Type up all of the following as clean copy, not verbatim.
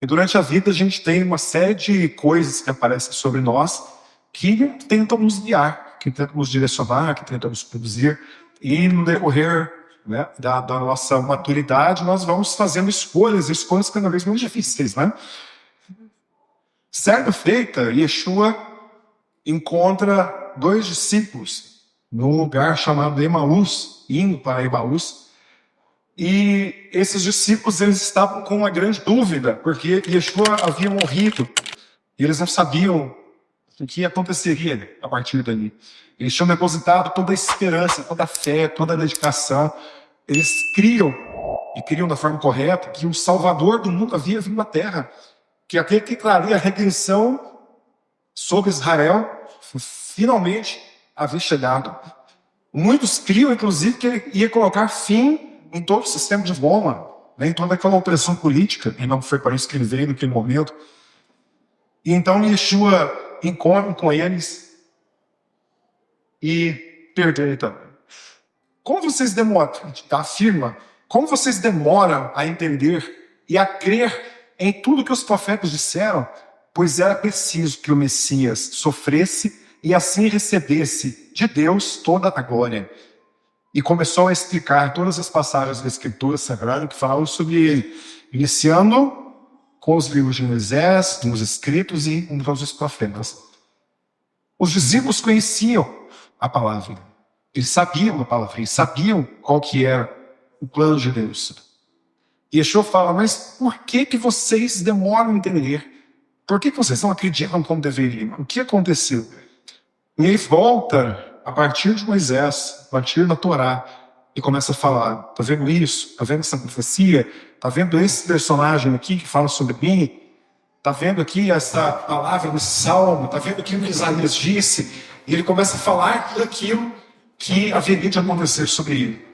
E durante a vida a gente tem uma série de coisas que aparecem sobre nós que tentam nos guiar, que tentam nos direcionar, que tentam nos conduzir. E no decorrer, né, da nossa maturidade, nós vamos fazendo escolhas cada vez mais difíceis, né? Certa feita, Yeshua encontra 2 discípulos num lugar chamado Emaús, indo para Emaús. E esses discípulos, eles estavam com uma grande dúvida, porque Yeshua havia morrido e eles não sabiam o que aconteceria a partir dali. Eles tinham depositado toda a esperança, toda a fé, toda a dedicação. Eles criam, e criam da forma correta, que o Salvador do mundo havia vindo à Terra, que aquele que traria a redenção sobre Israel finalmente havia chegado. Muitos criam, inclusive, que ele ia colocar fim em todo o sistema de Roma, né, em toda aquela opressão política, e não foi para isso que ele veio naquele momento. E então Yeshua encontra com eles e pergunta: como vocês demoram, afirma, como vocês demoram a entender e a crer em tudo que os profetas disseram? Pois era preciso que o Messias sofresse e assim recebesse de Deus toda a glória. E começou a explicar todas as passagens da Escritura Sagrada que falam sobre ele, iniciando com os livros de Moisés, nos escritos e nos os profetas. Os discípulos conheciam a palavra, eles sabiam a palavra, eles sabiam qual que era o plano de Deus. E Yeshua fala: mas por que vocês demoram a entender? Por que vocês não acreditam como deveriam? O que aconteceu? E ele volta a partir de Moisés, a partir da Torá, e começa a falar: está vendo isso? Está vendo essa profecia? Está vendo esse personagem aqui que fala sobre mim? Está vendo aqui essa palavra nesse salmo? Está vendo aquilo que Isaías disse? E ele começa a falar daquilo que haveria de acontecer sobre ele.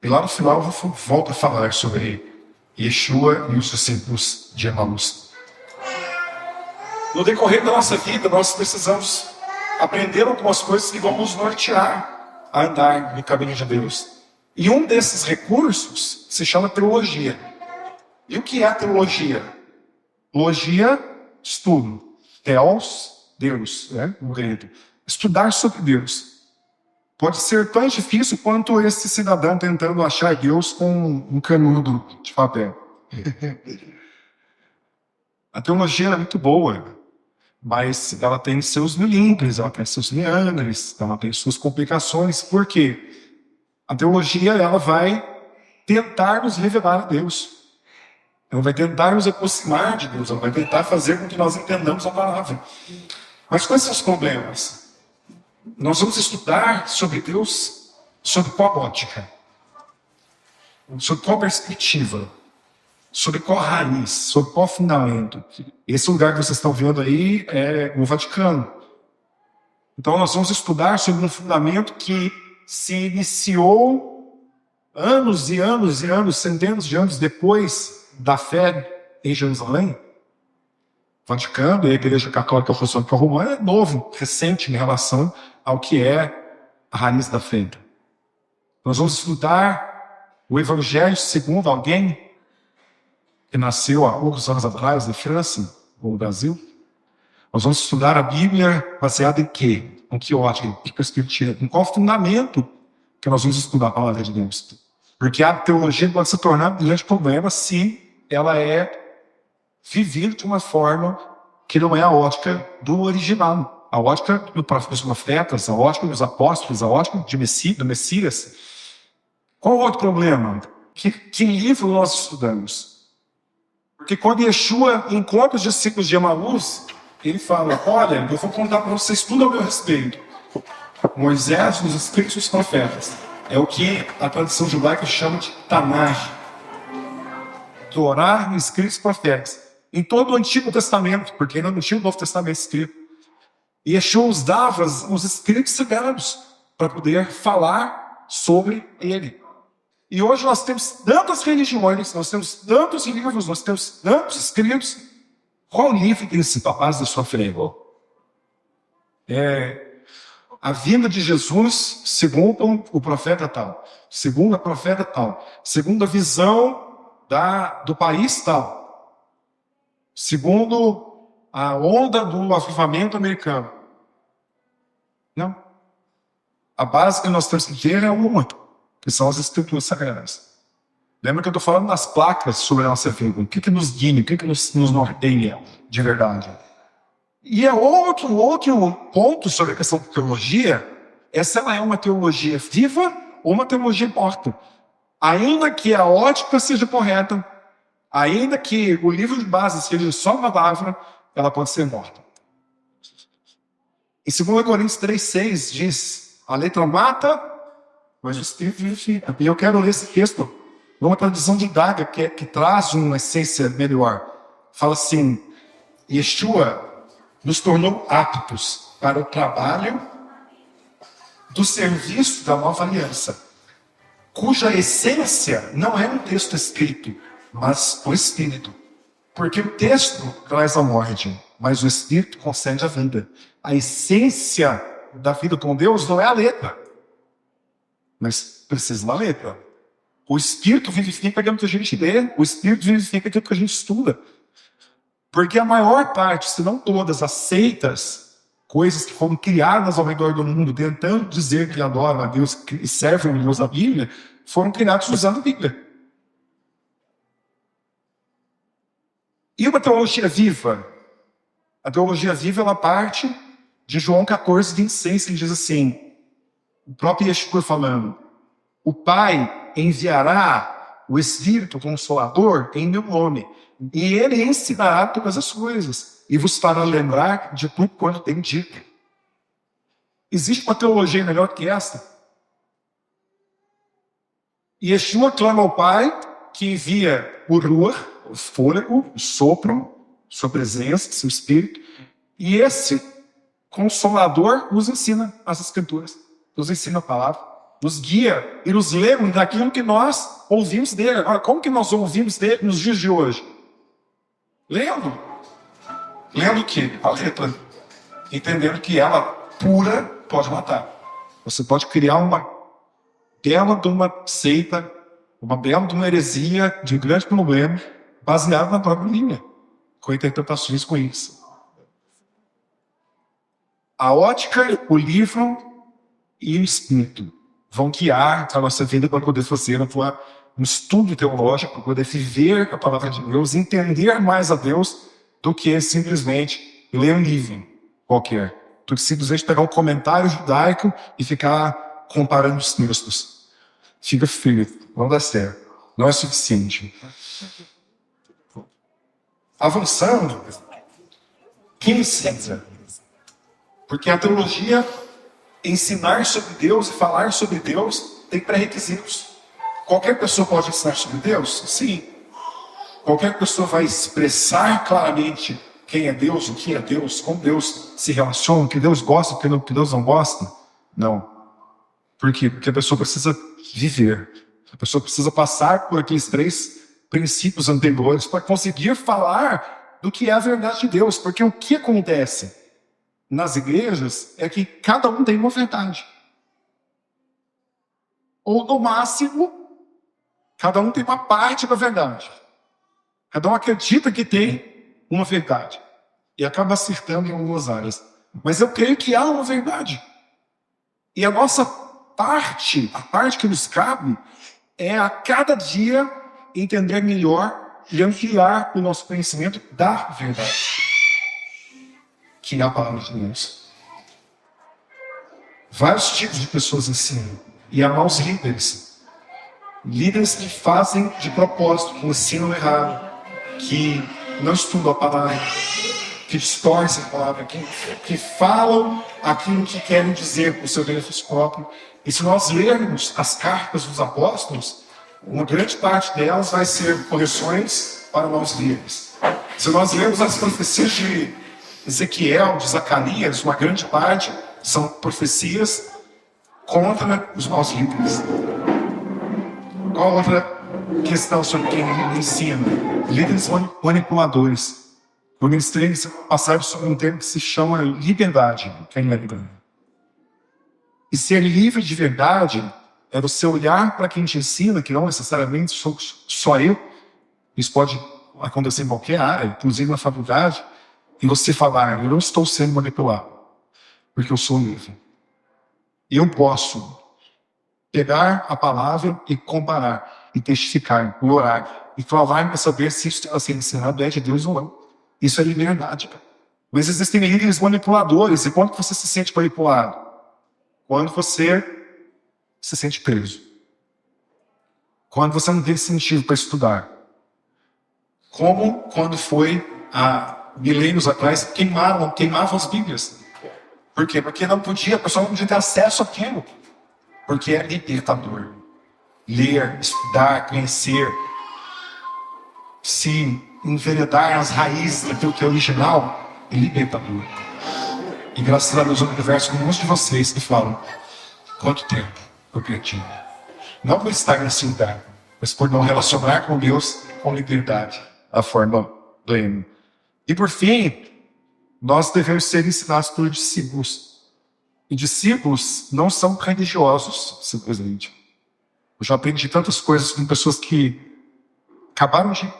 E lá no final volta a falar sobre Yeshua e os discípulos de Emaús. No decorrer da nossa vida, nós precisamos aprender algumas coisas que vão nos nortear a andar no caminho de Deus. E um desses recursos se chama teologia. E o que é a teologia? Teologia, estudo. Theos, Deus, né? No grego. Estudar sobre Deus. Pode ser tão difícil quanto esse cidadão tentando achar Deus com um canudo de papel. A teologia é muito boa, mas ela tem seus milímetros, ela tem seus meandres, ela tem suas complicações. Por quê? A teologia, ela vai tentar nos revelar a Deus. Ela vai tentar nos aproximar de Deus, ela vai tentar fazer com que nós entendamos a palavra. Mas quais são os problemas? Nós vamos estudar sobre Deus sob qual ótica? Sob qual perspectiva? Sobre qual raiz? Sobre qual fundamento? Esse lugar que vocês estão vendo aí é o Vaticano. Então nós vamos estudar sobre um fundamento que se iniciou anos e anos e anos, centenas de anos depois da fé em Jerusalém. O Vaticano e a Igreja Católica Apostólica Romana é novo, recente em relação ao que é a raiz da fé. Nós vamos estudar o Evangelho segundo alguém que nasceu há poucos anos atrás na França ou no Brasil. Nós vamos estudar a Bíblia baseada em quê? Com que ótica? Em que perspectiva? Com qual fundamento que nós vamos estudar a palavra de Deus? Porque a teologia pode se tornar um grande problema se ela é vivida de uma forma que não é a ótica do original. A ótica dos profetas, a ótica dos apóstolos, a ótica do Messias. Qual o outro problema? Que livro nós estudamos? Porque quando Yeshua encontra os discípulos de Emaús, ele fala: olha, eu vou contar para vocês tudo ao meu respeito. Moisés, os escritos e os profetas. É o que a tradição judaica chama de Tanakh. Torá, escritos e profetas. Em todo o Antigo Testamento, porque ainda não tinha o Novo Testamento escrito. E Yeshua nos dava os escritos sagrados para poder falar sobre ele. E hoje nós temos tantas religiões, nós temos tantos livros, nós temos tantos escritos. Qual livro principal base da sua fé? A vinda de Jesus segundo o profeta tal, segundo a profeta tal, segundo a visão do país tal, segundo a onda do avivamento americano. Não. A base que nós temos que ter é uma, que são as escrituras sagradas. Lembra que eu estou falando das placas sobre a nossa vida? O que nos guia, o que nos norteia de verdade? E é outro ponto sobre a questão da teologia, essa ela é uma teologia viva ou uma teologia morta. Ainda que a ótica seja correta, ainda que o livro de base seja só uma palavra, ela pode ser morta. Em 2 Coríntios 3,6 diz, a letra mata, mas o Espírito vivifica. E eu quero ler esse texto numa tradução de Gaga, que traz uma essência melhor. Fala assim, Yeshua nos tornou aptos para o trabalho do serviço da nova aliança, cuja essência não é um texto escrito, mas o Espírito. Porque o texto traz a morte, mas o Espírito concede a vida. A essência da vida com Deus não é a letra, mas precisa da letra. O Espírito vivifica aquilo que a gente lê, o Espírito vivifica aquilo que a gente estuda. Porque a maior parte, se não todas, as seitas, coisas que foram criadas ao redor do mundo, tentando dizer que adoram a Deus e servem a Deus da Bíblia, foram criadas usando a Bíblia. E uma teologia viva? A teologia viva, ela parte de João 14:26, que diz assim, o próprio Yeshua falando, o Pai enviará o Espírito Consolador em meu nome, e ele ensinará todas as coisas, e vos fará lembrar de tudo quanto tem dito. Existe uma teologia melhor que esta? Yeshua clama ao Pai, que envia o Ruach, o fôlego, o sopro, sua presença, seu Espírito, e esse Consolador nos ensina as Escrituras, nos ensina a palavra, nos guia e nos lembra daquilo que nós ouvimos dele. Agora, como que nós ouvimos dele nos dias de hoje? Lendo. Lendo o quê? A letra. Entendendo que ela pura pode matar. Você pode criar uma bela de uma seita, uma bela de uma heresia, de um grande problema, baseado na própria linha, com interpretações ruins. A ótica, o livro e o Espírito vão guiar a nossa vida para poder fazer um estudo teológico, para poder viver a palavra de Deus, entender mais a Deus do que simplesmente ler um livro qualquer. Do que simplesmente pegar um comentário judaico e ficar comparando os textos. Fica feio, não dá certo. Não é suficiente. Avançando, que ensina? Porque a teologia, ensinar sobre Deus e falar sobre Deus, tem pré-requisitos. Qualquer pessoa pode ensinar sobre Deus? Sim. Qualquer pessoa vai expressar claramente quem é Deus, o que é Deus, como Deus se relaciona, o que Deus gosta, o que Deus não gosta? Não. Por quê? Porque a pessoa precisa viver. A pessoa precisa passar por aqueles 3 princípios anteriores para conseguir falar do que é a verdade de Deus. Porque o que acontece nas igrejas é que cada um tem uma verdade. Ou, no máximo, cada um tem uma parte da verdade. Cada um acredita que tem uma verdade. E acaba acertando em algumas áreas. Mas eu creio que há uma verdade. E a nossa parte, a parte que nos cabe, é a cada dia entender melhor e ampliar o nosso conhecimento da verdade, que é a palavra de Deus. Vários tipos de pessoas ensinam. E há maus líderes. Líderes que fazem de propósito, que ensinam errado, que não estudam a palavra, que distorcem a palavra, que falam aquilo que querem dizer para o seu benefício próprio. E se nós lermos as cartas dos apóstolos, uma grande parte delas vai ser correções para maus líderes. Se nós lermos as profecias de Ezequiel, de Zacarias, uma grande parte são profecias contra os maus líderes. Qual outra questão sobre quem ensina? Líderes manipuladores. Eu ministrei essa passagem sobre um termo que se chama liberdade. Quem é livre? E ser livre de verdade é você olhar para quem te ensina, que não necessariamente sou só eu, Isso pode acontecer em qualquer área, inclusive na faculdade, e você falar, eu não estou sendo manipulado, porque eu sou livre. Eu posso pegar a palavra e comparar, e testificar, e orar, e falar para saber se isso está sendo ensinado é de Deus ou não. Isso é liberdade. Mas existem líderes manipuladores, e quando você se sente manipulado? Quando você se sente preso. Quando você não tem sentido para estudar. Como quando foi há milênios atrás, queimavam as Bíblias. Por quê? Porque não podia, a pessoa não podia ter acesso àquilo. Porque é libertador. Ler, estudar, conhecer, se enveredar nas raízes daquilo que é original, é libertador. E graças a Deus eu converso com muitos de vocês que falam, quanto tempo eu perdi? Não por estar nesse lugar, mas por não relacionar com Deus com liberdade, a forma do reino. E por fim, nós devemos ser ensinados por discípulos. E discípulos não são religiosos, simplesmente. Eu já aprendi tantas coisas com pessoas que acabaram de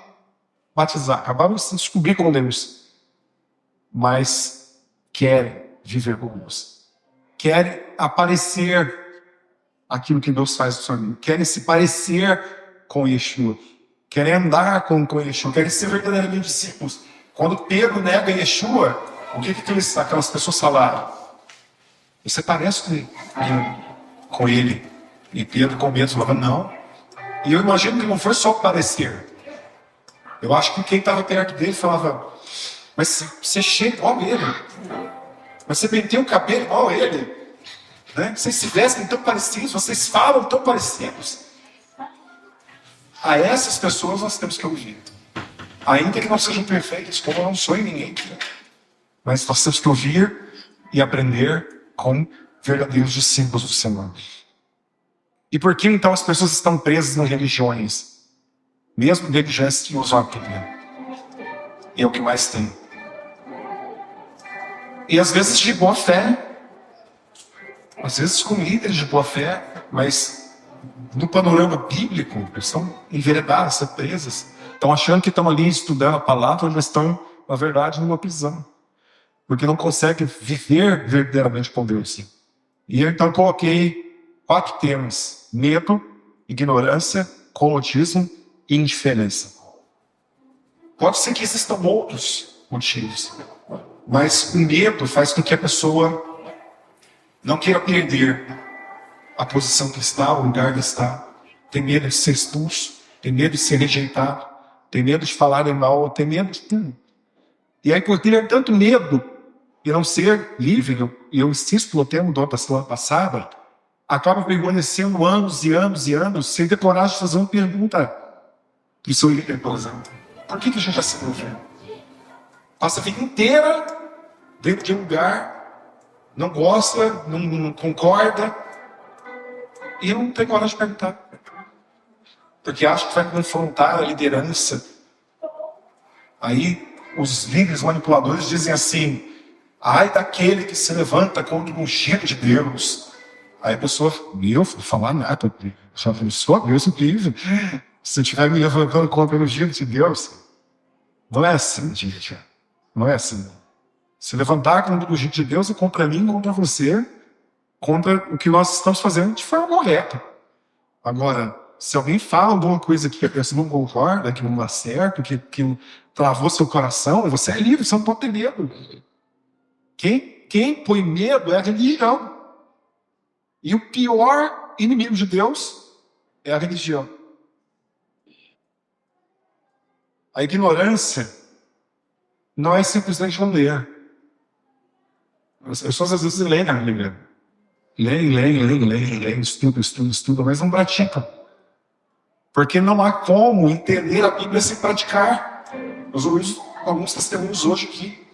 batizar, acabaram de se descobrir como Deus, mas querem viver com Deus. Querem aparecer aquilo que Deus faz no seu amigo. Querem se parecer com Yeshua. Querem andar com Yeshua. Querem ser verdadeiramente discípulos. Quando Pedro nega Yeshua, o que aquelas pessoas falaram? Você parece com ele. E Pedro com medo falava, não. E eu imagino que não foi só parecer. Eu acho que quem estava perto dele falava, mas você chega igual ele. Mas você penteu o cabelo igual ele. Né? Vocês se vestem tão parecidos, vocês falam tão parecidos. A essas pessoas nós temos que ouvir. Ainda que não sejam perfeitos, como eu não sou em ninguém. Mas nós temos que ouvir e aprender com verdadeiros discípulos do Senhor. E por que então as pessoas estão presas nas religiões? Mesmo religiões que usam a Bíblia. E é o que mais tem. E às vezes de boa fé. Às vezes com líderes de boa fé, mas no panorama bíblico, eles estão enveredados, estão presas. Estão achando que estão ali estudando a palavra, mas estão, na verdade, numa prisão. Porque não conseguem viver verdadeiramente com Deus. E eu então coloquei 4 temas: medo, ignorância, comodismo e indiferença. Pode ser que existam outros motivos, mas o medo faz com que a pessoa não queira perder a posição que está, o lugar que está. Tem medo de ser expulso, tem medo de ser rejeitado, tem medo de falarem mal, tem medo de tudo. E aí, por ter tanto medo de não ser livre, eu insisto no termo da semana passada, acaba permanecendo anos e anos e anos sem ter coragem de fazer uma pergunta para o seu líder, por exemplo. Por que a gente já se ouviu? Passa a vida inteira dentro de um lugar, não gosta, não concorda, e não tem coragem de perguntar. Porque acha que vai confrontar a liderança. Aí os líderes manipuladores dizem assim, ai daquele que se levanta contra o ungido de Deus. Aí a pessoa, eu vou falar nada, já pensou, Deus incrível. Se eu estiver me levantando contra o ungido de Deus, não é assim, gente. Não é assim. Se levantar contra o ungido de Deus é contra mim, contra você, contra o que nós estamos fazendo de forma correta. Agora, se alguém fala alguma coisa que a pessoa não concorda, que não dá certo, que travou seu coração, você é livre, você não pode ter medo. Quem põe medo é a religião. E o pior inimigo de Deus é a religião. A ignorância não é simplesmente não ler. As pessoas às vezes leem a Bíblia. Leem, estudam, mas não praticam. Porque não há como entender a Bíblia sem praticar. Nós ouvimos alguns testemunhos hoje aqui.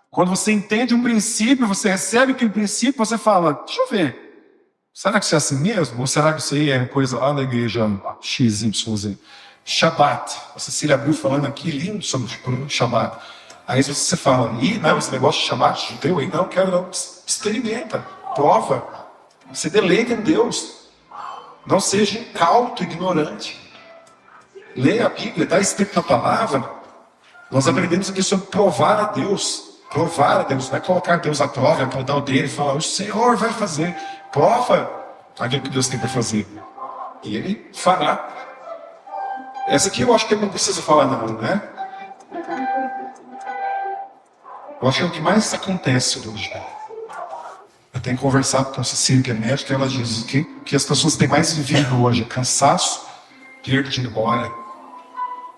Quando você entende um princípio, você recebe aquele princípio, você fala, deixa eu ver, será que isso é assim mesmo? Ou será que isso aí é coisa lá da igreja XYZ? Shabat. A Cecília abriu falando aqui, lindo sobre o Shabat. Aí você fala, não, esse negócio de Shabat judeu aí, não, quero não. Experimenta, prova. Se deleita em Deus. Não seja incauto, ignorante. lê a Bíblia, está escrito na palavra, nós aprendemos aqui sobre provar a Deus. Provar a Deus, não é colocar Deus à prova, apontar o dedo e falar, o Senhor vai fazer. Prova aquilo que Deus tem para fazer. E Ele fará. Essa aqui eu acho que eu não preciso falar não, né? Eu acho que é o que mais acontece hoje. Eu tenho conversado com a Cecília, que é médica, e ela diz que as pessoas têm mais vivido hoje cansaço, perda de memória,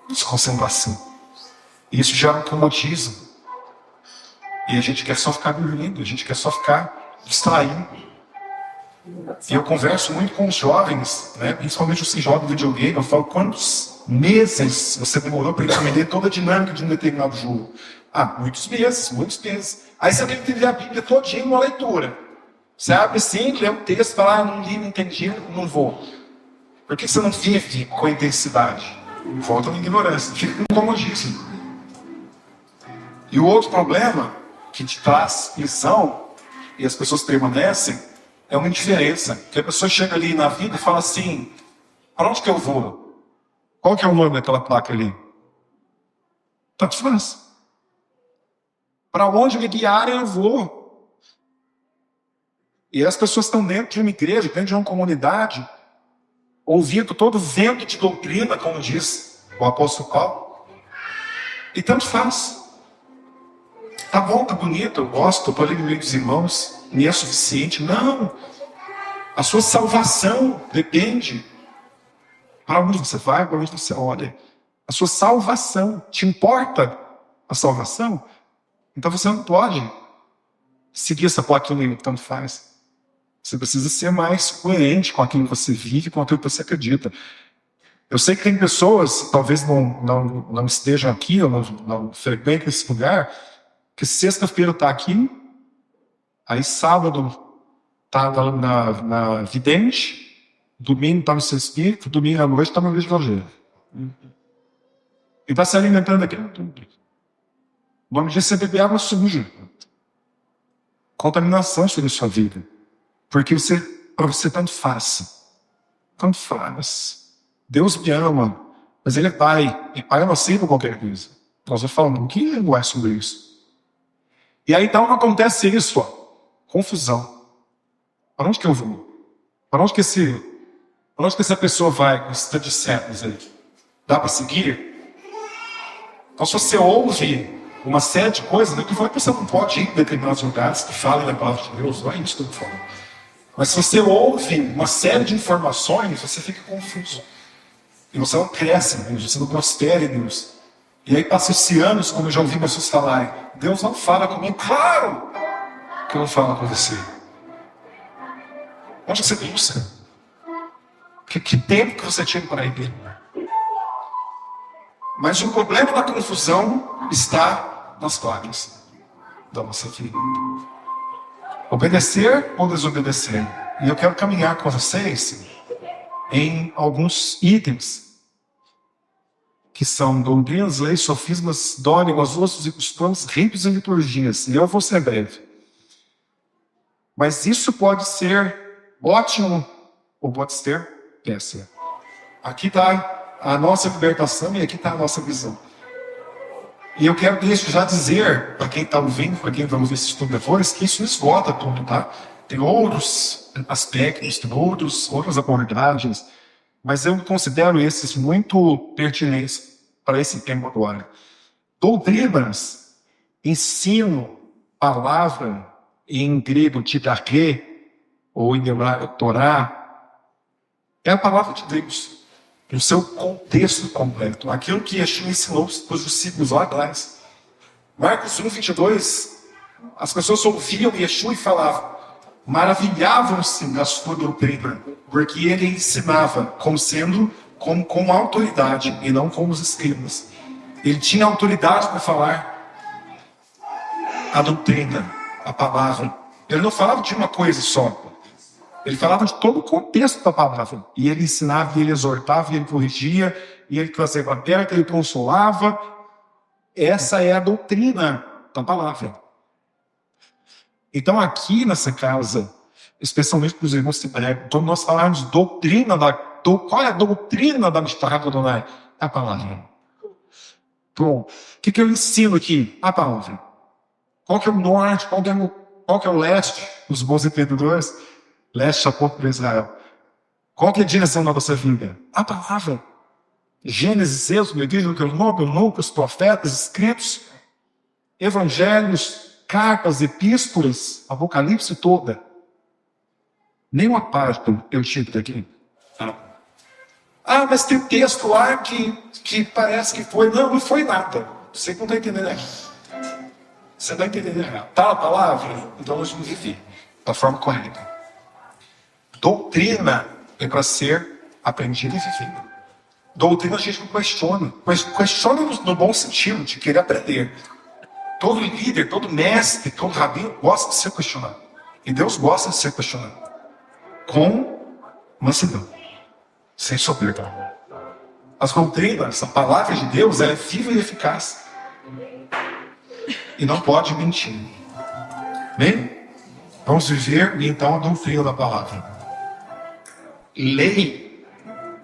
desconcentração. E isso gera um comodismo. E a gente quer só ficar dormindo, a gente quer só ficar distraindo. E eu converso muito com os jovens, né? Principalmente os que jogam videogame. Eu falo, quantos meses você demorou para entender toda a dinâmica de um determinado jogo? Ah, muitos meses, muitos meses. Aí você tem que entender a Bíblia todinha numa leitura. Você abre assim, lê um texto, fala, ah, não li, não entendi, não vou. Por que você não vive com intensidade? Volta na ignorância, fica com comodismo. E o outro problema que te traz lição, e as pessoas permanecem, é uma indiferença. Que a pessoa chega ali na vida e fala assim, para onde que eu vou? Qual que é o nome daquela placa ali? Tanto faz. Para onde me guiarem eu vou. E as pessoas estão dentro de uma igreja, dentro de uma comunidade, ouvindo todo vento de doutrina, como diz o apóstolo Paulo. E tanto faz. Tá bom, tá bonito, eu gosto, estou ali no meio dos irmãos, me é suficiente. Não! A sua salvação depende para onde você vai, para onde você olha. A sua salvação, te importa a salvação? Então você não pode seguir essa plaquinha que tanto faz. Você precisa ser mais coerente com aquilo que você vive, com aquilo que você acredita. Eu sei que tem pessoas, talvez não estejam aqui, ou não frequentem esse lugar, que sexta-feira está aqui, aí sábado está na vidente, domingo está no seu espírito, domingo à noite está no evangelho. E está se alimentando aqui. O nome disso é beber água suja. Contaminação sobre a sua vida. Porque para você tanto faz. Tanto faz. Deus me ama, mas Ele é Pai. E Pai não aceita qualquer coisa. Nós vamos falando, o que não é sobre isso? E aí então acontece isso, ó, confusão. Para onde que eu vou? Para onde que essa pessoa vai com esse tanto de séculos aí? Dá para seguir? Então se você ouve uma série de coisas, né, que você não pode ir em determinados lugares que falam da palavra de Deus, não é isso que eu estou falando. Mas se você ouve uma série de informações, você fica confuso. E você não cresce em Deus, você não prospera em Deus. E aí passa-se anos, como eu já ouvi pessoas falarem, Deus não fala comigo. Claro que não fala com você. Onde você busca? Que tempo que você tinha para ir? Mas o problema da confusão está nas placas da nossa vida. Obedecer ou desobedecer? E eu quero caminhar com vocês em alguns itens que são doutrinas, leis, sofismas, dogmas, ossos e costumes, ritos e liturgias. E eu vou ser breve. Mas isso pode ser ótimo ou pode ser péssimo. Aqui está a nossa libertação e aqui está a nossa visão. E eu quero desde já dizer, para quem está ouvindo, para quem vai ouvir esse estudo depois, que isso não esgota tudo, tá? Tem outros aspectos, tem outras abordagens, mas eu considero esses muito pertinentes para esse tempo agora. Doutrinas, ensino, palavra, em grego, didaquê, ou em hebraico, Torá, é a palavra de Deus, no seu contexto completo. Aquilo que Yeshua ensinou para os discípulos lá atrás. Marcos 1, 22, as pessoas ouviam Yeshua e falavam, maravilhavam-se da sua doutrina, porque ele ensinava com autoridade e não como os escribas. Ele tinha autoridade para falar a doutrina, a palavra. Ele não falava de uma coisa só. Ele falava de todo o contexto da palavra. E ele ensinava, e ele exortava, e ele corrigia, e ele trazia para perto, ele consolava. Essa é a doutrina da palavra. Então aqui nessa casa, especialmente para os irmãos que pregam, quando nós falamos doutrina qual é a doutrina da Mishpat Adonai? A palavra. Bom, o que eu ensino aqui? A palavra. Qual que é o norte? Qual que é o leste? Os bons entendedores? Leste aponta para Israel. Qual que é a direção da nossa vida? A palavra. Gênesis, Êxodo, Levítico, os profetas, escritos, evangelhos, cartas, epístolas, Apocalipse toda. Nenhuma parte eu tiro daqui. Ah, mas tem texto lá que parece que foi. Não, não foi nada. Você não está entendendo errado. Você está entendendo errado. Está a palavra? Então nós vamos viver da forma correta. Doutrina é para ser aprendida e vivida. Doutrina a gente não questiona. Mas questiona no bom sentido, de querer aprender. Todo líder, todo mestre, todo rabino gosta de ser questionado. E Deus gosta de ser questionado. Com mansidão. Sem soberba. As doutrinas, a palavra de Deus, ela é viva e eficaz. E não pode mentir. Bem? Vamos viver, então, a doutrina da palavra. Lei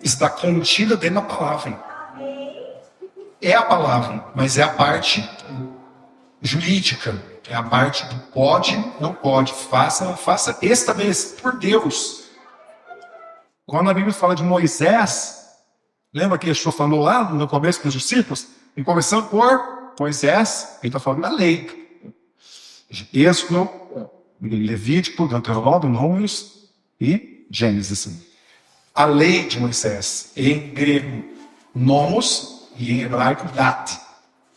está contida dentro da palavra. É a palavra, mas é a parte jurídica. É a parte do pode, não pode. Faça estabelecido por Deus. Quando a Bíblia fala de Moisés, lembra que Yeshua falou lá no começo com os discípulos? E começando por Moisés, ele está falando da lei. Êxodo, Levítico, Deuteronômio, Números e Gênesis. A lei de Moisés, em grego, nomos, e em hebraico, dat.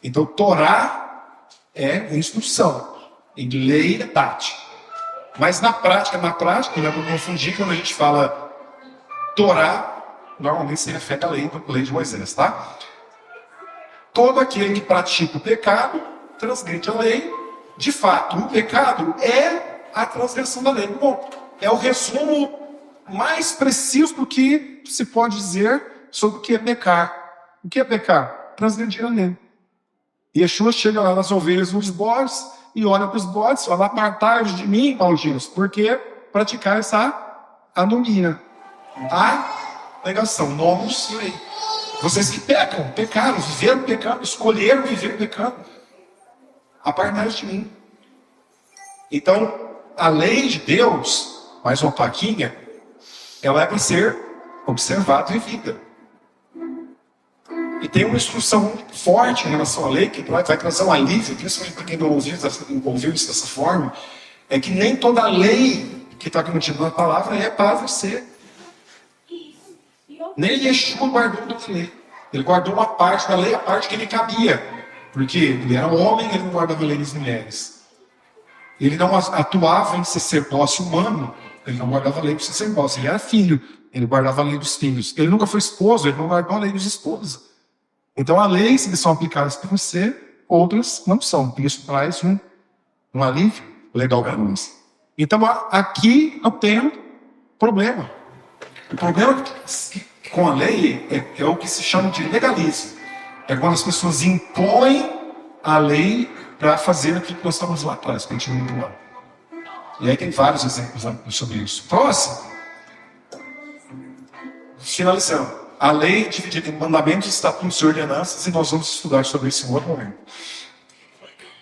Então, Torá é instrução, e lei é dat. Mas na prática, não é para confundir, quando a gente fala Torá, normalmente se refere à lei de Moisés, tá? Todo aquele que pratica o pecado, transgride a lei. De fato, o pecado é a transgressão da lei. Bom, é o resumo mais preciso do que se pode dizer sobre o que é pecar. O que é pecar? Transgredir a lei. E Yeshua chega lá nas ovelhas e nos bodes, e olha para os bodes e fala: apartai-vos de mim, malditos, porque praticar essa anomia. A negação, nomos e lei. Vocês que pecam, pecaram, viveram pecando, escolheram viver pecando. Apartai-vos de mim. Então, a lei de Deus, mais uma plaquinha, ela é para ser observada e vivida. E tem uma instrução forte em relação à lei, que vai trazer um alívio, principalmente para quem não ouviu isso dessa forma, é que nem toda a lei que está contida na palavra é para você. Nem Yeshua guardou toda a lei. Ele guardou uma parte da lei, a parte que ele cabia. Porque ele era homem, ele não guardava a lei das mulheres. Ele não atuava em sacerdócio humano, ele não guardava a lei do sacerdócio. Ele era filho, ele guardava a lei dos filhos. Ele nunca foi esposo, ele não guardou a lei dos esposos. Então, há leis que são aplicadas para você, outras não são. Isso traz um alívio legal para nós. Então, aqui eu tenho problema. O problema com a lei é o que se chama de legalismo. É quando as pessoas impõem a lei para fazer aquilo que nós estamos lá atrás, continuando empurrando. E aí tem vários exemplos sobre isso. Próximo. Finalizando. A lei é dividida em mandamentos, estatutos e ordenanças, e nós vamos estudar sobre isso em outro momento.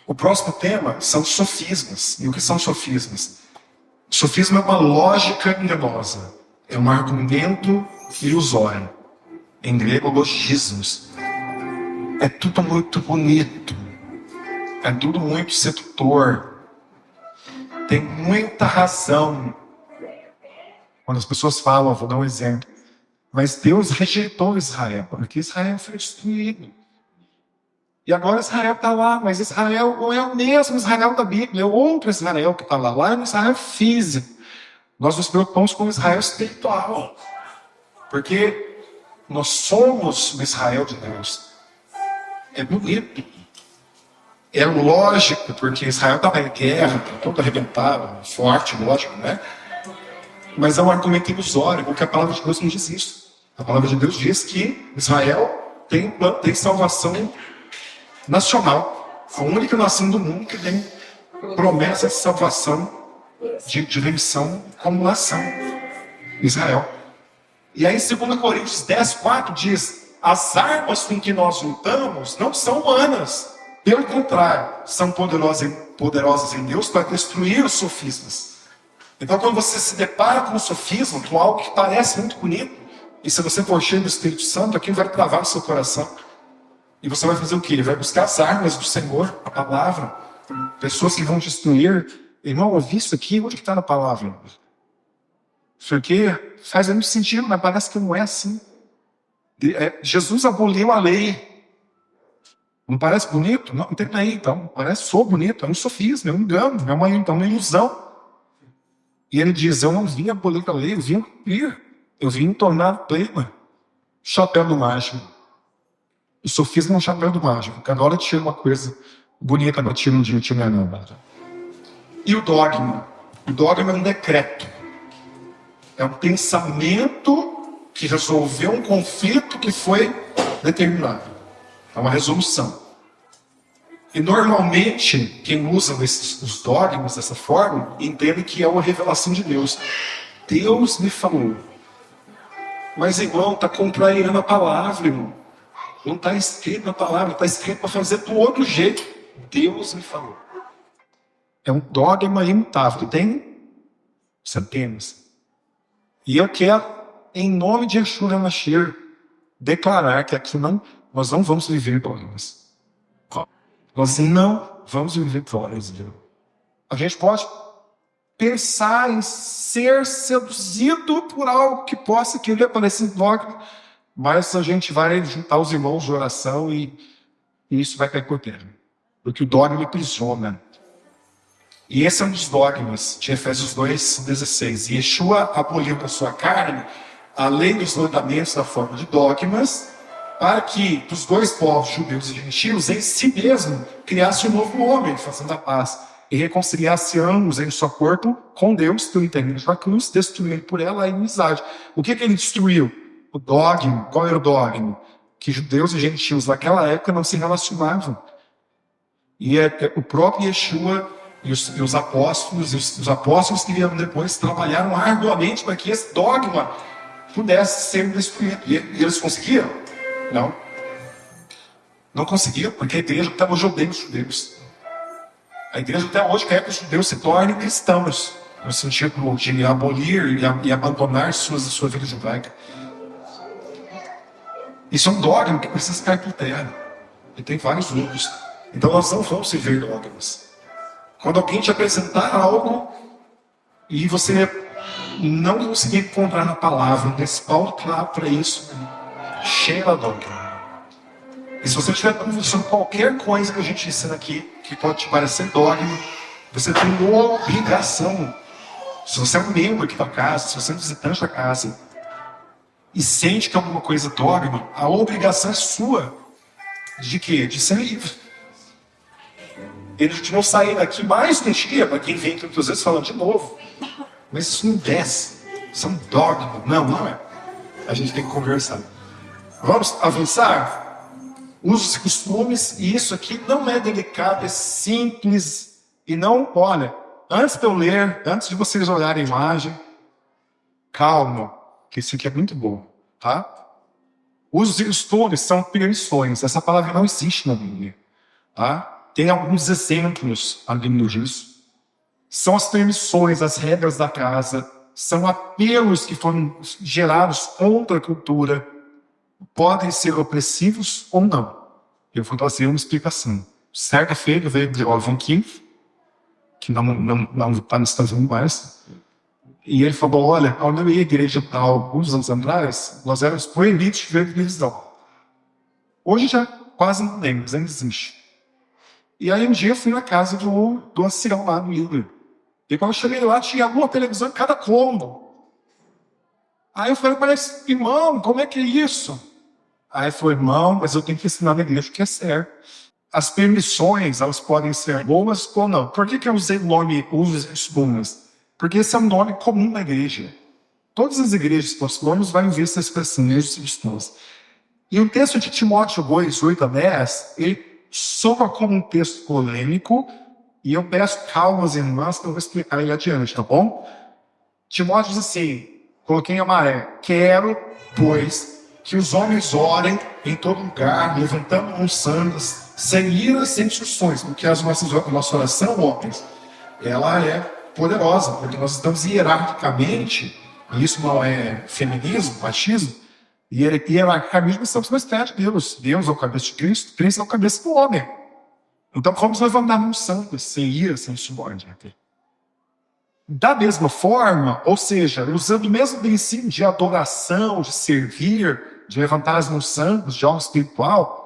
O próximo tema são sofismas. E o que são sofismas? Sofisma é uma lógica enganosa. É um argumento ilusório. Em grego, logismos. É tudo muito bonito. É tudo muito sedutor. Tem muita razão. Quando as pessoas falam, vou dar um exemplo. Mas Deus rejeitou Israel, porque Israel foi destruído. E agora Israel está lá, mas Israel não é o mesmo Israel da Bíblia, é outro Israel que está lá. Lá é um Israel físico. Nós nos preocupamos com o Israel espiritual. Porque nós somos o Israel de Deus. É bonito. É lógico, porque Israel estava em guerra, todo arrebentado, forte, lógico, né? Mas é um argumento ilusório, porque a palavra de Deus não diz isso. A palavra de Deus diz que Israel tem salvação nacional. A única nação do mundo que tem promessa de salvação, de remissão como nação. Israel. E aí, 2 Coríntios 10:4 diz: As armas com que nós lutamos não são humanas. Pelo contrário, são poderosas em Deus para destruir os sofismas. Então, quando você se depara com um sofisma, com algo que parece muito bonito, e se você for cheio do Espírito Santo, aquilo vai travar o seu coração. E você vai fazer o quê? Vai buscar as armas do Senhor, a palavra. Pessoas que vão destruir. Irmão, eu vi isso aqui, onde está na palavra? Isso aqui faz muito sentido, mas parece que não é assim. Jesus aboliu a lei. Não parece bonito? Não tem lei, então. Parece só bonito, é um sofisma, é um engano, é uma ilusão. E ele diz, eu não vim abolir a lei, eu vim cumprir. Eu vim tornar plena. Chapéu do mágico. O sofisma é um chapéu do mágico. Cada hora tira uma coisa bonita, mas tira um dia, tira nada. E o dogma? O dogma é um decreto. É um pensamento que resolveu um conflito que foi determinado. É uma resolução. E normalmente, quem usa os dogmas dessa forma, entende que é uma revelação de Deus. Deus me falou. Mas, irmão, está contrariando a palavra, irmão. Não está escrito na palavra, está escrito para fazer do outro jeito. Deus me falou. É um dogma imutável. Tem centenas. E eu quero, em nome de Yeshua HaMashiach, declarar que aqui nós não vamos viver dogmas. Nós não vamos viver dogmas. A gente pode pensar em ser seduzido por algo que possa querer parecer dogma, mas a gente vai juntar os irmãos de oração e isso vai cair por terra. Porque o dogma aprisiona. E esse é um dos dogmas de Efésios 2:16. Yeshua aboliu da sua carne a lei dos mandamentos da forma de dogmas, para que dos dois povos, judeus e gentios, em si mesmo, criasse um novo homem, fazendo a paz, e reconciliasse ambos em seu corpo com Deus, pelo intermédio da cruz, destruindo por ela a inimizade. O que ele destruiu? O dogma. Qual era o dogma? Que judeus e gentios naquela época não se relacionavam. E o próprio Yeshua e os apóstolos, os apóstolos que vieram depois, trabalharam arduamente para que esse dogma pudesse ser destruído. E eles conseguiram? Não. Não conseguiram, porque a igreja estava odeia os judeus. A igreja até hoje quer que os judeus se tornem cristãos, no sentido de abolir e abandonar sua vida judaica. Isso é um dogma que precisa cair por terra. E tem vários outros. Então nós não vamos viver dogmas. Quando alguém te apresentar algo e você não conseguir encontrar na palavra um respaldo claro para isso, cheira dogma. E se você tiver dúvida sobre qualquer coisa que a gente ensina aqui, que pode te parecer dogma, você tem obrigação. Se você é um membro aqui da casa, se você é um visitante da casa, e sente que alguma coisa é dogma, a obrigação é sua. De quê? De ser livre. Eles de não sair daqui mais um dia, para quem vem aqui muitas vezes falando de novo. Mas isso não desce. Isso é um dogma. Não é. A gente tem que conversar. Vamos avançar? Usos e costumes, e isso aqui não é delicado, é simples. E não, olha, antes de eu ler, antes de vocês olharem a imagem, calma, que isso aqui é muito bom, tá? Usos e costumes são permissões. Essa palavra não existe na Bíblia, tá? Tem alguns exemplos ali no disso. São as permissões, as regras da casa, são apelos que foram gerados contra a cultura, podem ser opressivos ou não. Eu vou trazer uma explicação. Certa-feira veio de Alvin King, que não está nos Estados Unidos mais, e ele falou, olha, ao eu ia à igreja tal, alguns anos atrás, nós éramos proibidos de ver televisão. Hoje já quase não lembro, mas ainda existe. E aí um dia eu fui na casa do ancião lá no Líder. E quando eu cheguei lá, tinha uma televisão em cada cômodo. Aí eu falei para ele, irmão, como é que é isso? Aí ele falou, irmão, mas eu tenho que ensinar na igreja o que é certo. As permissões, elas podem ser boas ou não. Por que eu usei o nome usos e costumes? Porque esse é um nome comum na igreja. Todas as igrejas apostolômicas vão ver essa expressão, usos e costumes. E o texto de Timóteo 2, 8-10, ele soa como um texto polêmico, e eu peço calma aos irmãos que eu vou explicar ele adiante, tá bom? Timóteo diz assim, coloquei em amarelo, quero, pois, que os homens orem em todo lugar, levantando mãos santas, sem ira, sem instruções, porque a nossa oração, homens, ela é poderosa, porque nós estamos hierarquicamente, e isso não é feminismo, machismo, hierarquicamente nós estamos com a esfera de Deus. Deus é o cabeça de Cristo, Cristo é o cabeça do homem. Então vamos levantar mãos santas, sem ira, sem insubordinação. Da mesma forma, ou seja, usando o mesmo princípio de adoração, de servir, de levantar as mãos santas, de algo espiritual,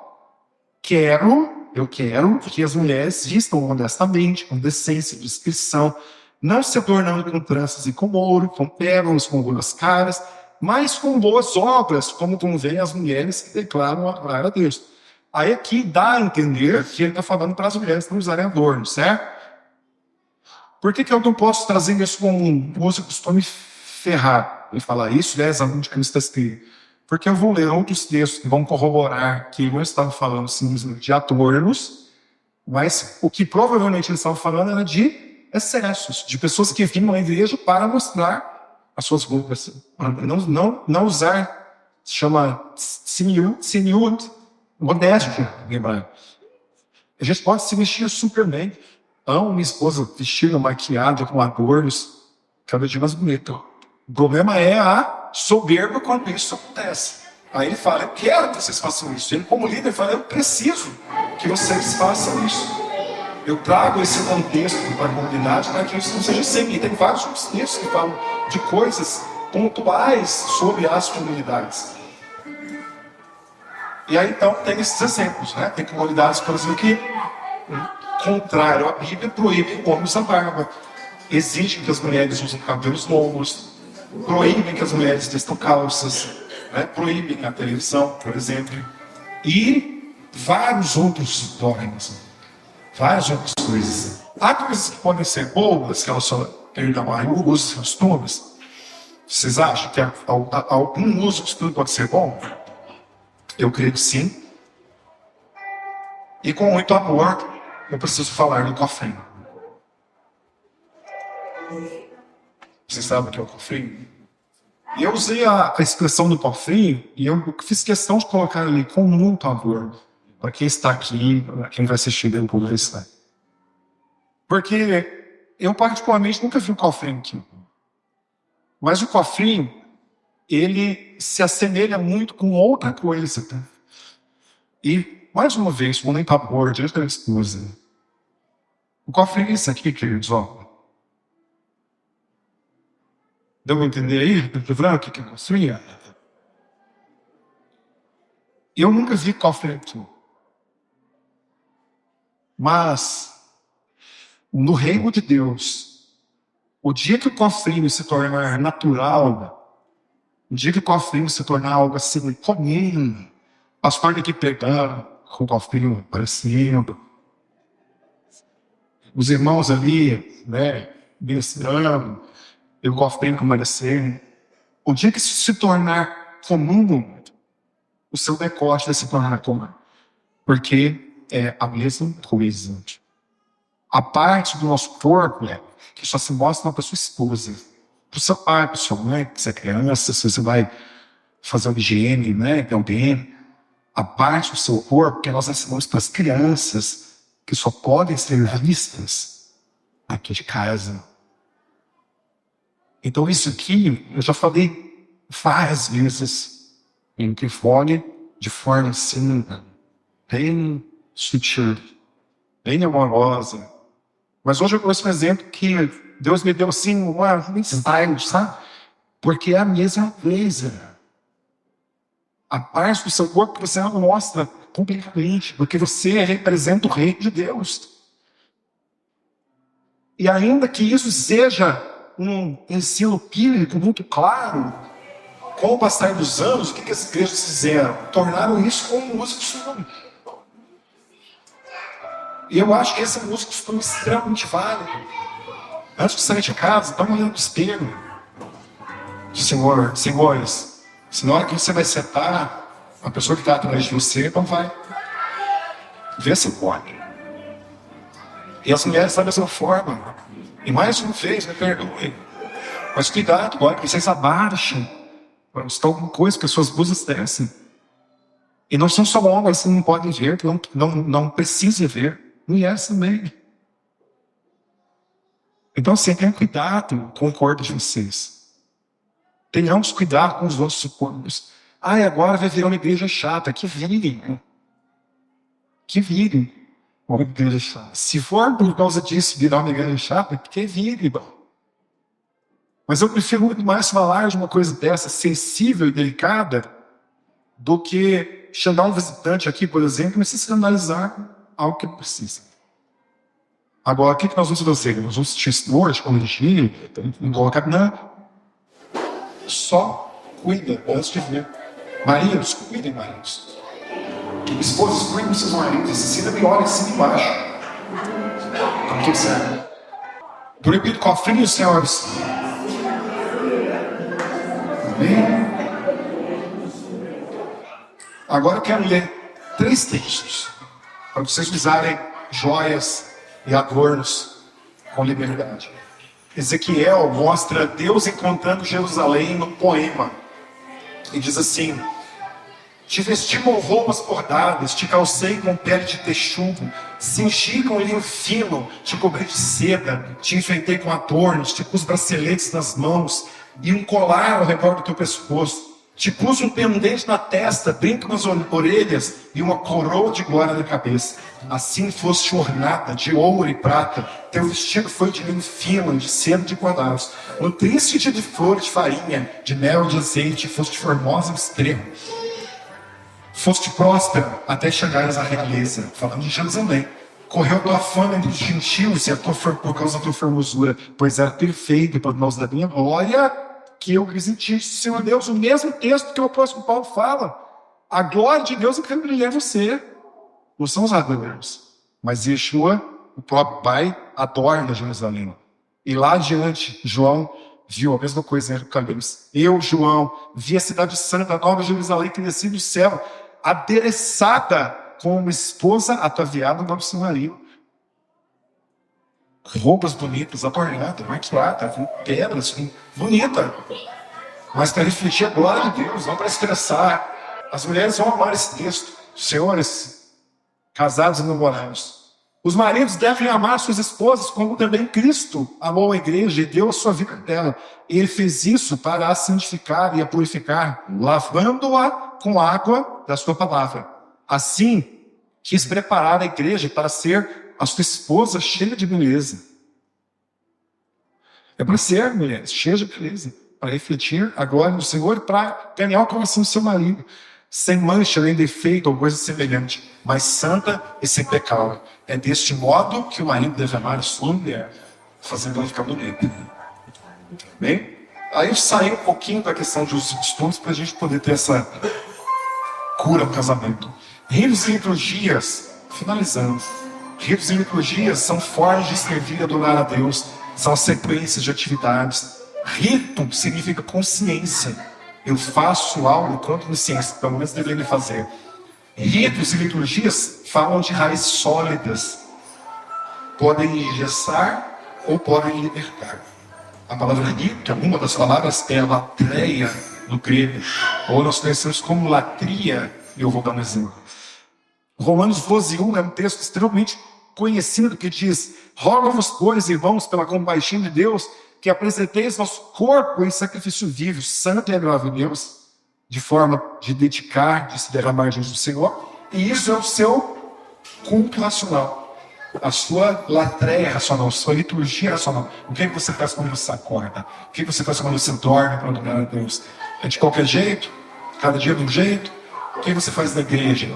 eu quero que as mulheres vistam honestamente, com decência, discrição, não se adornando com tranças e com ouro, com pérolas, com boas caras, mas com boas obras, como convém as mulheres que declaram adorar a Deus. Aí aqui dá a entender que ele está falando para as mulheres não usarem adorno, certo? Por que eu não posso trazer isso como um uso costume ferrar e falar isso, né, exatamente como está escrito? Porque eu vou ler outros textos que vão corroborar que eu estava falando simplesmente de adornos, mas o que provavelmente eles estavam falando era de excessos, de pessoas que vinham à igreja para mostrar as suas roupas. Não usar, se chama tzniut, modéstia, lembrando. A gente pode se vestir super bem. Amo minha esposa vestida, maquiada, com adornos, cada dia mais bonita. O problema é a soberba quando isso acontece. Aí ele fala, eu quero que vocês façam isso. Ele, como líder, fala, eu preciso que vocês façam isso. Eu trago esse contexto para a comunidade para que isso não seja sempre. E tem vários outros textos que falam de coisas pontuais sobre as comunidades. E aí, então, tem esses exemplos, né? Tem comunidades, por exemplo, que, contrário à Bíblia, proíbem homens a barba. Exigem que as mulheres usem cabelos longos. Proíbem que as mulheres testam calças. Né? Proíbem a televisão, por exemplo. E vários outros dogmas. Várias outras coisas. Há coisas que podem ser boas, que elas só perdão a usos e costumes. Vocês acham que algum uso e costume pode ser bom? Eu creio que sim. E com muito amor, eu preciso falar do cofrinho. Vocês sabem o que é o cofrinho? E eu usei a expressão do cofrinho e eu fiz questão de colocar ali com muito amor. Para quem está aqui, para quem vai assistir depois. Né? Porque eu particularmente nunca vi um cofrinho aqui. Mas o cofrinho, ele se assemelha muito com outra coisa. Tá? E, mais uma vez, vou nem para pôr diante da esposa. O cofrinho é isso aqui, queridos, ó. Deu para entender aí? O que é cofrinho? Eu nunca vi cofrinho aqui. Mas, no reino de Deus, o dia que o cofrinho se tornar natural, o dia que o cofrinho se tornar algo assim, comum, as partes aqui pegando, com o cofrinho aparecendo, os irmãos ali, né, ministrando, e o cofrinho aparecendo. O dia que isso se tornar comum, o seu decote vai se tornar comum. Porque é a mesma coisa. A parte do nosso corpo que só se mostra para sua esposa, para o seu pai, para sua mãe, se você é criança, se você vai fazer uma higiene, né, de alguém. A parte do seu corpo que nós ensinamos para as crianças, que só podem ser vistas aqui de casa. Então isso aqui, eu já falei várias vezes em microfone, de forma assim, bem sutil, bem amorosa. Mas hoje eu trouxe um exemplo que Deus me deu assim, um insight, sabe? Porque é a mesma coisa. A parte do seu corpo que você não mostra publicamente, porque você representa o reino de Deus. E ainda que isso seja um ensino bíblico muito claro, com o passar dos anos, o que as igrejas fizeram? Tornaram isso como um uso de costume. E eu acho que esse uso de costume é extremamente válido. Antes de sair de casa, dá uma olhada no espelho. Senhores, se na hora que você vai sentar, a pessoa que está atrás de você não vai ver se pode. E as mulheres da mesma forma. E mais uma vez, me perdoe. Mas cuidado, agora que vocês abaixam Para buscar alguma coisa que as suas blusas descem. E não são só obras que não podem ver, que não precisa ver. Mulheres também. Então, assim, tenham cuidado com o corpo de vocês. Tenhamos cuidado com os nossos corpos. Agora vai virar uma igreja chata. Que virem. Que virem. Uma igreja chata. Se for por causa disso virar uma igreja chata, que virem. Mas eu prefiro muito mais falar de uma coisa dessa, sensível e delicada, do que chamar um visitante aqui, por exemplo, e se analisar algo que precisa. Agora, o que nós vamos fazer? Nós vamos assistir hoje, corrigir, colocar. Não. Só cuida antes de ver. Maridos, cuidem, maridos. Esposas, cuidem dos seus maridos. Se sinta melhor em cima e embaixo. Então, tudo certo. Proibido cofrinhos, senhores. Amém? Agora eu quero ler 3 textos para vocês usarem joias e adornos com liberdade. Ezequiel mostra Deus encontrando Jerusalém no poema. E diz assim: te vesti com roupas bordadas, te calcei com pele de texugo, cingi com linho fino, te cobri de seda, te enfeitei com adornos, te pus braceletes nas mãos e um colar ao redor do teu pescoço. Te pus um pendente na testa, brinco nas orelhas e uma coroa de glória na cabeça. Assim foste ornada de ouro e prata. Teu vestido foi de linho fino, de seda de quadrados. No triste de flor de farinha, de mel e de azeite, foste formosa ao extremo. Foste próspera até chegares à realeza. Falando de Jerusalém. Correu tua fama entre os gentios e por causa da tua formosura, pois era perfeito por causa da minha glória, que eu quis em ti, Senhor Deus, o mesmo texto que o apóstolo Paulo fala. A glória de Deus é que brilha você. Não são os adornos. Mas Yeshua, o próprio Pai, adorna Jerusalém. E lá adiante, João viu a mesma coisa em Apocalipse. Eu, João, vi a cidade santa, a nova Jerusalém, que descia do céu, adereçada como uma esposa ataviada no seu marido. Roupas bonitas, adornadas, maquiadas, com pedras, bonita. Mas para refletir a glória de Deus, não para estressar. As mulheres vão amar esse texto. Senhores, casados e namorados. Os maridos devem amar suas esposas como também Cristo amou a igreja e deu a sua vida dela. E ele fez isso para a santificar e a purificar, lavando-a com a água da sua palavra. Assim, quis preparar a igreja para ser a sua esposa cheia de beleza. É para ser, mulheres, cheia de beleza. Para refletir a glória do Senhor e para ganhar o coração do seu marido. Sem mancha, nem defeito ou coisa semelhante, mas santa e sem pecado. É deste modo que o marido deve amar a sua mulher, fazendo ela ficar bonita. Bem? Aí eu saí um pouquinho da questão de usos e costumes para a gente poder ter essa cura ao casamento. Ritos e liturgias, finalizando. Ritos e liturgias são formas de servir e adorar a Deus, são sequências de atividades. Rito significa consciência. Eu faço algo com consciência, pelo menos deveria fazer. Ritos e liturgias falam de raízes sólidas. Podem engessar ou podem libertar. A palavra rito, uma das palavras é latreia no grego, ou nós conhecemos como latria, e eu vou dar um exemplo. Romanos 12:1 é um texto extremamente conhecido que diz: rogo-vos, pois, irmãos, pela compaixão de Deus, que apresenteis nosso corpo em sacrifício vivo, santo e agradável a Deus, de forma de dedicar, de se derramar diante do Senhor. E isso é o seu culto racional, a sua latreia racional, a sua liturgia racional. O que você faz quando você acorda? O que você faz quando você dorme para adorar a Deus? É de qualquer jeito? Cada dia de um jeito? O que você faz na igreja?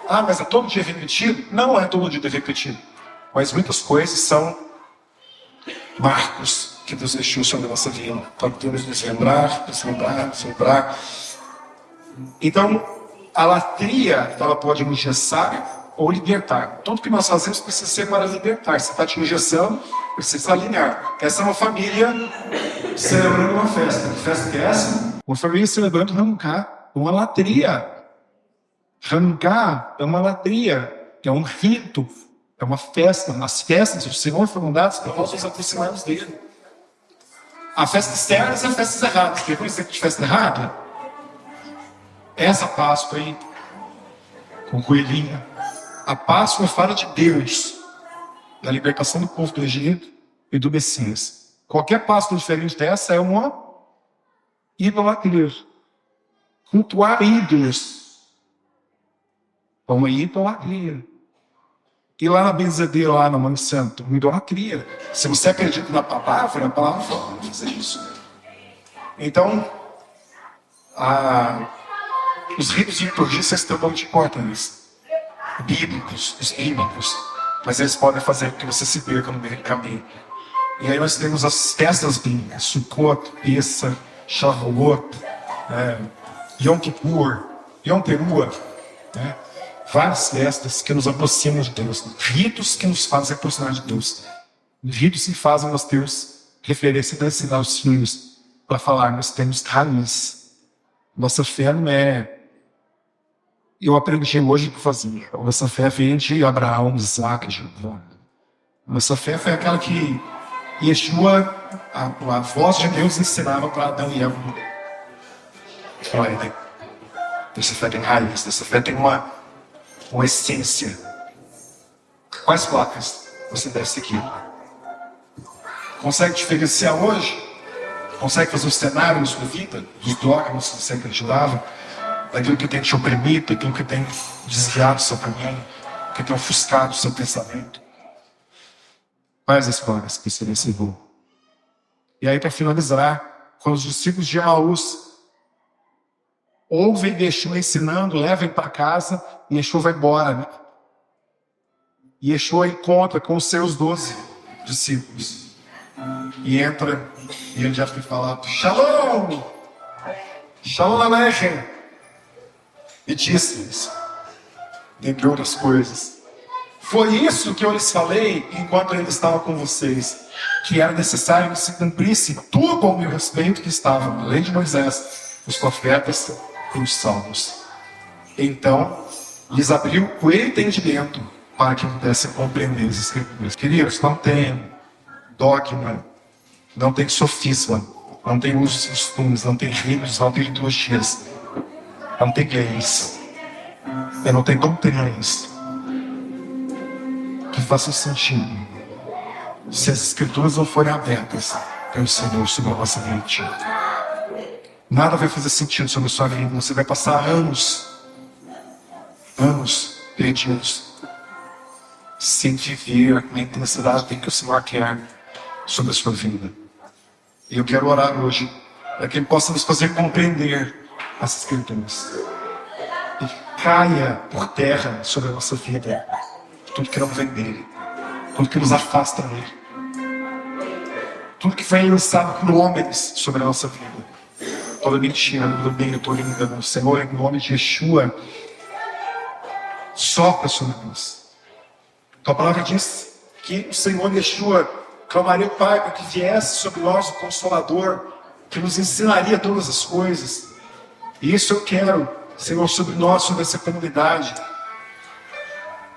Ah, mas é todo dia repetido? Não é todo dia repetido. Mas muitas coisas são marcos que Deus deixou sobre a nossa vida. Para podemos nos lembrar. Então, a latria, ela pode engessar ou libertar. Tudo que nós fazemos precisa ser para libertar. Se está te engessando, precisa alinhar. Essa é uma família celebrando uma festa. Que festa que é essa? Uma família celebrando Hanukkah, uma latria. Hanukkah é uma latria, é um rito, é uma festa. As festas do Senhor foram dadas para nós nos aproximarmos dele. Há festas certas e há festas erradas. Quer conhecer de festa errada? Essa Páscoa aí, com coelhinho. A Páscoa fala de Deus, da libertação do povo do Egito e do Messias. Qualquer Páscoa diferente dessa é uma idolatria. Cultuar ídolos. É uma idolatria. E lá na benzedeira, lá no Monte Santo, uma idolatria. Se você acredita na palavra, a palavra fala não fazer isso. Então, os ritos de liturgia são extremamente importantes. Bíblicos, os bíblicos. Mas eles podem fazer com que você se perca no meio do caminho. E aí nós temos as festas bíblicas. Sukkot, Pessa, Shavuot, Yom Kippur, Yom Teruah, né? Várias festas que nos aproximam de Deus. Ritos que nos fazem aproximar de Deus. Ritos que fazem nós termos referência para ensinar os filhos. Para falar, nós temos raiz. Nossa fé não é... Eu aprendi hoje para fazer. Nossa fé vem de Abraão, Isaac, de Jacó. Nossa fé foi aquela que Yeshua, a voz de Deus, ensinava para Adão e Eva. Olha, essa fé tem raiz, essa fé tem uma essência. Quais placas você deve seguir? Consegue diferenciar hoje? Consegue fazer um cenário na sua vida? Dos dogmas que você acreditava? Daquilo que tem te oprimido, daquilo que tem desviado o seu caminho, que tem ofuscado o seu pensamento? Quais as placas que você recebeu? E aí, para finalizar, quando os discípulos de Emaús ouvem Yeshua ensinando, levem para casa, e Yeshua vai embora, né? E Yeshua encontra com os seus 12 discípulos. E entra, e ele já foi falar, Shalom! Shalom Aleichem! E disse-lhes, dentre outras coisas, foi isso que eu lhes falei enquanto ele estava com vocês, que era necessário que se cumprisse tudo ao meu respeito que estava na lei de Moisés, os profetas e os salmos. Então, lhes abriu o entendimento para que pudessem compreender as Escrituras. Queridos, não tem dogma, não tem sofisma, não tem usos e costumes, não tem ritos, não tem liturgias, não tem leis, e não tem doutrinas que façam sentido se as Escrituras não forem abertas pelo Senhor sobre a nossa mente. Nada vai fazer sentido sobre a sua vida. Você vai passar anos perdidos, sem viver a intensidade que o Senhor quer sobre a sua vida. E eu quero orar hoje, para que Ele possa nos fazer compreender as Escrituras. E caia por terra sobre a nossa vida tudo que não vem dEle, tudo que nos afasta dEle, tudo que foi lançado por homens sobre a nossa vida. Toda mentira, todo bem, toda engano. Senhor, em nome de Yeshua, sopra sobre nós. Tua palavra diz que o Senhor Yeshua clamaria o Pai para que viesse sobre nós o Consolador, que nos ensinaria todas as coisas. E isso eu quero, Senhor, sobre nós, sobre essa comunidade.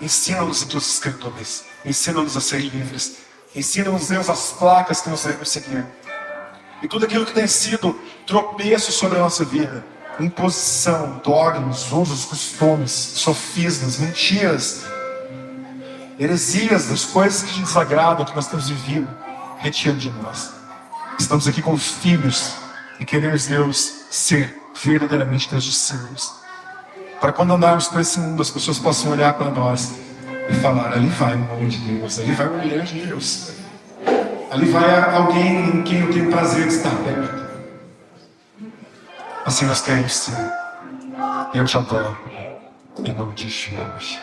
Ensina-nos em tuas Escrituras. Ensina-nos a ser livres. Ensina-nos, Deus, as placas que nós devemos seguir. E tudo aquilo que tem sido tropeço sobre a nossa vida, imposição, dogmas, usos, costumes, sofismas, mentiras, heresias, das coisas que nos agradam, que nós temos vivido, retira de nós. Estamos aqui como filhos e queremos, Deus, ser verdadeiramente teus discípulos. Para quando andarmos por esse mundo, as pessoas possam olhar para nós e falar, ali vai o nome de Deus, ali vai o mulher de Deus. Ali vai alguém em quem eu tenho prazer de estar perto. Assim nós queremos ser. Eu te adoro. Em nome de Jesus.